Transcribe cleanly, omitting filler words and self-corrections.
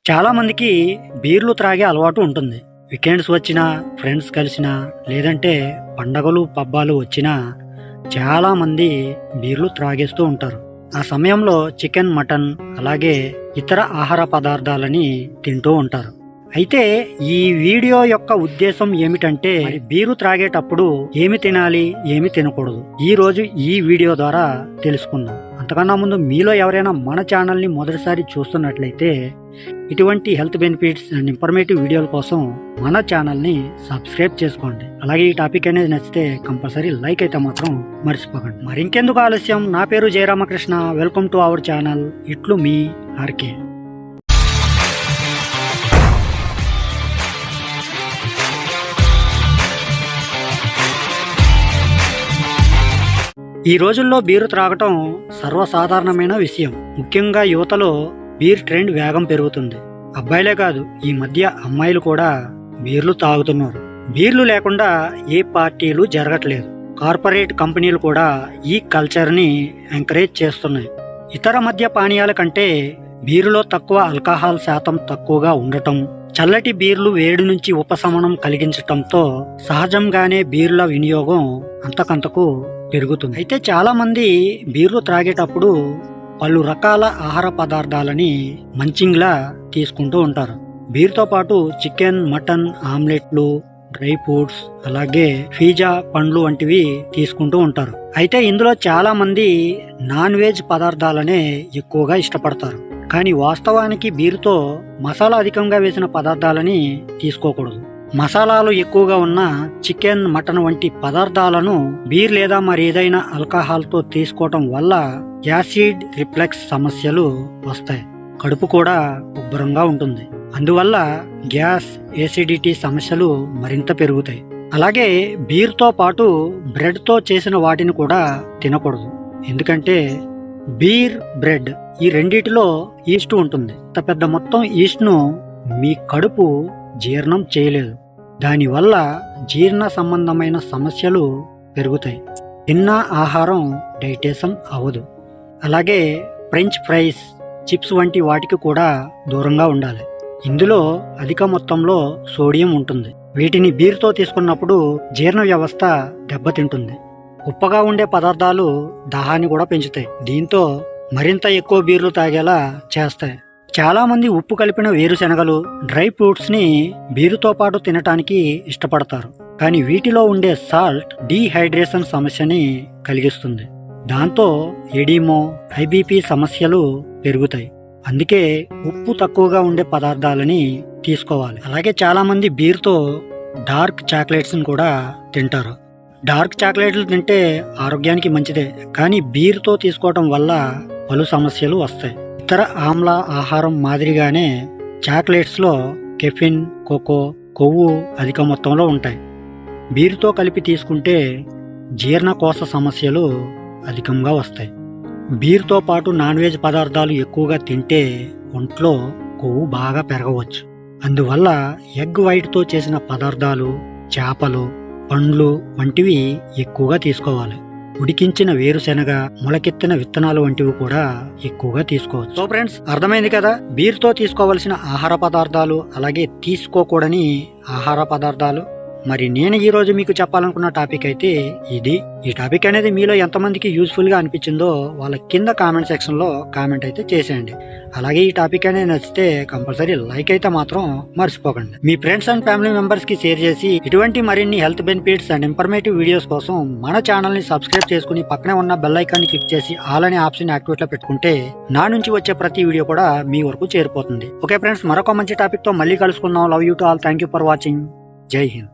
చాలా మందికి బీర్లు త్రాగే అలవాటు ఉంటుంది. వీకెండ్స్ వచ్చినా, ఫ్రెండ్స్ కలిసినా, లేదంటే పండగలు పబ్బాలు వచ్చినా చాలా మంది బీర్లు త్రాగేస్తూ ఉంటారు. ఆ సమయంలో చికెన్, మటన్ అలాగే ఇతర ఆహార పదార్థాలని తింటూ ఉంటారు. అయితే ఈ వీడియో యొక్క ఉద్దేశం ఏమిటంటే, బీరు త్రాగేటప్పుడు ఏమి తినాలి, ఏమి తినకూడదు, ఈ రోజు ఈ వీడియో ద్వారా తెలుసుకుందాం. అంతకన్నా ముందు మీలో ఎవరైనా మన ఛానల్ని మొదటిసారి చూస్తున్నట్లయితే ఇటువంటి హెల్త్ బెనిఫిట్స్ అండ్ ఇన్ఫర్మేటివ్ వీడియోల కోసం మన ఛానల్ని సబ్స్క్రైబ్ చేసుకోండి. అలాగే ఈ టాపిక్ అనేది నచ్చితే కంపల్సరీ లైక్ అయితే మాత్రం మర్చిపోకండి. మరి ఇంకెందుకు ఆలస్యం, నా పేరు Jayaramakrishna. Welcome to our channel ఇట్లు మీ ఆర్కే. ఈ రోజుల్లో బీరు త్రాగటం సర్వసాధారణమైన విషయం. ముఖ్యంగా యువతలో బీర్ ట్రెండ్ వేగం పెరుగుతుంది. అబ్బాయిలే కాదు, ఈ మధ్య అమ్మాయిలు కూడా బీర్లు తాగుతున్నారు. బీర్లు లేకుండా ఏ పార్టీలు జరగట్లేదు. కార్పొరేట్ కంపెనీలు కూడా ఈ కల్చర్ని ఎంకరేజ్ చేస్తున్నాయి. ఇతర మద్య పానీయాల కంటే బీరులో తక్కువ ఆల్కహాల్ శాతం తక్కువగా ఉండటం, చల్లటి బీర్లు వేడి నుంచి ఉపశమనం కలిగించటంతో సహజంగానే బీర్ల వినియోగం అంతకంతకు పెరుగుతుంది. అయితే చాలా మంది బీర్లు త్రాగేటప్పుడు పలు రకాల ఆహార పదార్థాలని మంచింగ్లా తీసుకుంటూ ఉంటారు. బీర్తో పాటు చికెన్, మటన్, ఆమ్లెట్లు, డ్రై ఫ్రూట్స్ అలాగే పిజ్జా, పండ్లు వంటివి తీసుకుంటూ ఉంటారు. అయితే ఇందులో చాలా మంది నాన్ వెజ్ పదార్థాలనే ఎక్కువగా ఇష్టపడతారు. కానీ వాస్తవానికి బీరుతో మసాలా అధికంగా వేసిన పదార్థాలని తీసుకోకూడదు. మసాలాలు ఎక్కువగా ఉన్న చికెన్, మటన్ వంటి పదార్థాలను బీర్ లేదా మరి ఏదైనా ఆల్కహాల్తో తీసుకోవటం వల్ల యాసిడ్ రిఫ్లెక్స్ సమస్యలు వస్తాయి. కడుపు కూడా ఉబ్బరంగా ఉంటుంది. అందువల్ల గ్యాస్, ఎసిడిటీ సమస్యలు మరింత పెరుగుతాయి. అలాగే బీర్తో పాటు బ్రెడ్తో చేసిన వాటిని కూడా తినకూడదు. ఎందుకంటే బీర్, బ్రెడ్ ఈ రెండిటిలో ఈస్ట్ ఉంటుంది. ఇంత పెద్ద మొత్తం ఈస్ట్ను మీ కడుపు జీర్ణం చేయలేదు. దానివల్ల జీర్ణ సంబంధమైన సమస్యలు పెరుగుతాయి. తిన్న ఆహారం డైజెషన్ అవ్వదు. అలాగే ఫ్రెంచ్ ఫ్రైస్, చిప్స్ వంటి వాటికి కూడా దూరంగా ఉండాలి. ఇందులో అధిక మొత్తంలో సోడియం ఉంటుంది. వీటిని బీర్తో తీసుకున్నప్పుడు జీర్ణ వ్యవస్థ దెబ్బతింటుంది. ఉప్పగా ఉండే పదార్థాలు దాహాన్ని కూడా పెంచుతాయి. దీంతో మరింత ఎక్కువ బీర్లు తాగేలా చేస్తాయి. చాలా మంది ఉప్పు కలిపిన వేరుశెనగలు, డ్రై ఫ్రూట్స్ ని బీరుతో పాటు తినటానికి ఇష్టపడతారు. కానీ వీటిలో ఉండే సాల్ట్ డీహైడ్రేషన్ సమస్యని కలిగిస్తుంది. దాంతో ఎడిమో, హైబీపీ సమస్యలు పెరుగుతాయి. అందుకే ఉప్పు తక్కువగా ఉండే పదార్థాలని తీసుకోవాలి. అలాగే చాలా మంది బీర్తో డార్క్ చాక్లెట్స్ కూడా తింటారు. డార్క్ చాక్లెట్లు తింటే ఆరోగ్యానికి మంచిదే, కానీ బీర్తో తీసుకోవటం వల్ల పలు సమస్యలు వస్తాయి. ఇతర ఆమ్ల ఆహారం మాదిరిగానే చాక్లెట్స్లో కెఫిన్, కోకో, కొవ్వు అధిక మొత్తంలో ఉంటాయి. బీరుతో కలిపి తీసుకుంటే జీర్ణకోశ సమస్యలు అధికంగా వస్తాయి. బీరుతో పాటు నాన్ వెజ్ పదార్థాలు ఎక్కువగా తింటే ఒంట్లో కొవ్వు బాగా పెరగవచ్చు. అందువల్ల ఎగ్ వైట్తో చేసిన పదార్థాలు, చేపలు, పండ్లు వంటివి ఎక్కువగా తీసుకోవాలి. ఉడికించిన వేరుశెనగ, మొలకెత్తిన విత్తనాలు వంటివి కూడా ఎక్కువగా తీసుకోవచ్చు. సో ఫ్రెండ్స్, అర్థమైంది కదా బీర్తో తీసుకోవాల్సిన ఆహార పదార్థాలు, అలాగే తీసుకోకూడని ఆహార పదార్థాలు. మరి నేను ఈ రోజు మీకు చెప్పాలనుకున్న టాపిక్ అయితే ఇది. ఈ టాపిక్ అనేది మీలో ఎంతమందికి యూజ్ఫుల్ గా అనిపించిందో వాళ్ళ కింద కామెంట్ సెక్షన్ లో కామెంట్ అయితే చేసేయండి. అలాగే ఈ టాపిక్ అనేది నచ్చితే కంపల్సరీ లైక్ అయితే మాత్రం మర్చిపోకండి. మీ ఫ్రెండ్స్ అండ్ ఫ్యామిలీ మెంబర్స్ కి షేర్ చేసి ఇటువంటి మరిన్ని health benefits and informative videos కోసం మన ఛానల్ ని సబ్స్క్రైబ్ చేసుకుని పక్కనే ఉన్న బెల్ ఐకాన్ ని క్లిక్ చేసి ఆల్ అనే ఆప్షన్ యాక్టివేట్ లో పెట్టుకుంటే నా నుంచి వచ్చే ప్రతి వీడియో కూడా మీ వరకు చేరిపోతుంది. ఓకే ఫ్రెండ్స్, మరొక మంచి టాపిక్ తో మళ్ళీ కలుసుకుందాం. Love you to all. Thank you for watching. జై హింద్.